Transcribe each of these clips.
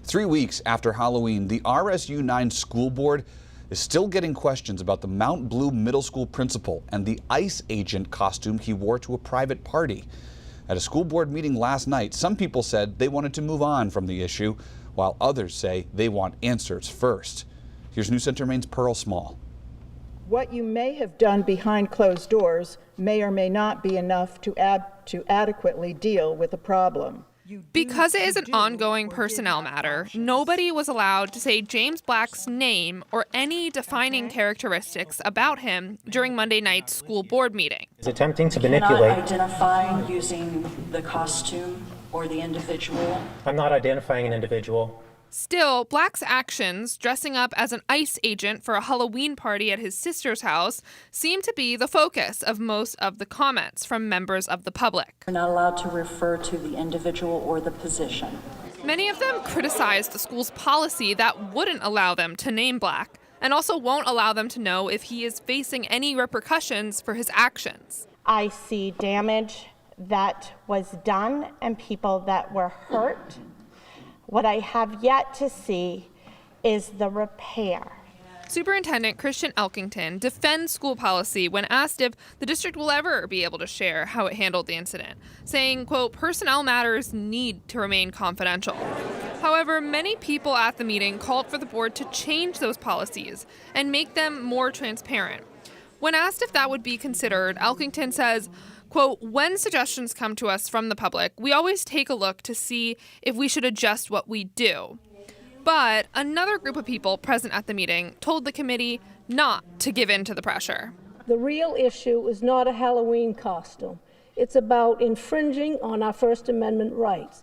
3 weeks after Halloween, the RSU 9 school board is still getting questions about the Mount Blue Middle School principal and the ICE agent costume he wore to a private party. At a school board meeting last night, some people said they wanted to move on from the issue, while others say they want answers first. Here's News Center Maine's Pearl Small. What you may have done behind closed doors may or may not be enough to adequately deal with the problem. Because it is an ongoing personnel matter, nobody was allowed to say James Black's name or any defining characteristics about him during Monday night's school board meeting. He's attempting to manipulate. Not identifying using the costume or the individual. I'm not identifying an individual. Still, Black's actions, dressing up as an ICE agent for a Halloween party at his sister's house, seem to be the focus of most of the comments from members of the public. We're not allowed to refer to the individual or the position. Many of them criticized the school's policy that wouldn't allow them to name Black, and also won't allow them to know if he is facing any repercussions for his actions. I see damage that was done and people that were hurt. What I have yet to see is the repair. Superintendent Christian Elkington defends school policy when asked if the district will ever be able to share how it handled the incident, saying, quote, personnel matters need to remain confidential. However, many people at the meeting called for the board to change those policies and make them more transparent. When asked if that would be considered, Elkington says, quote, when suggestions come to us from the public, we always take a look to see if we should adjust what we do. But another group of people present at the meeting told the committee not to give in to the pressure. The real issue is not a Halloween costume. It's about infringing on our First Amendment rights.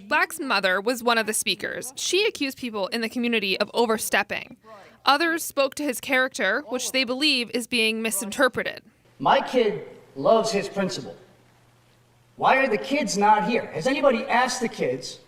Black's mother was one of the speakers. She accused people in the community of overstepping. Others spoke to his character, which they believe is being misinterpreted. My kid loves his principal. Why are the kids not here? Has anybody asked the kids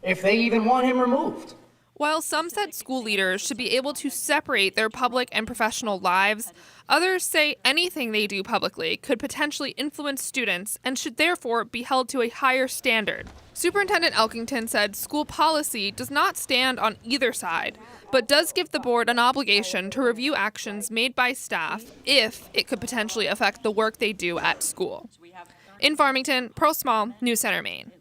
if they even want him removed? While some said school leaders should be able to separate their public and professional lives, others say anything they do publicly could potentially influence students and should therefore be held to a higher standard. Superintendent Elkington said school policy does not stand on either side, but does give the board an obligation to review actions made by staff if it could potentially affect the work they do at school. In Farmington, Pearl Small, News Center, Maine.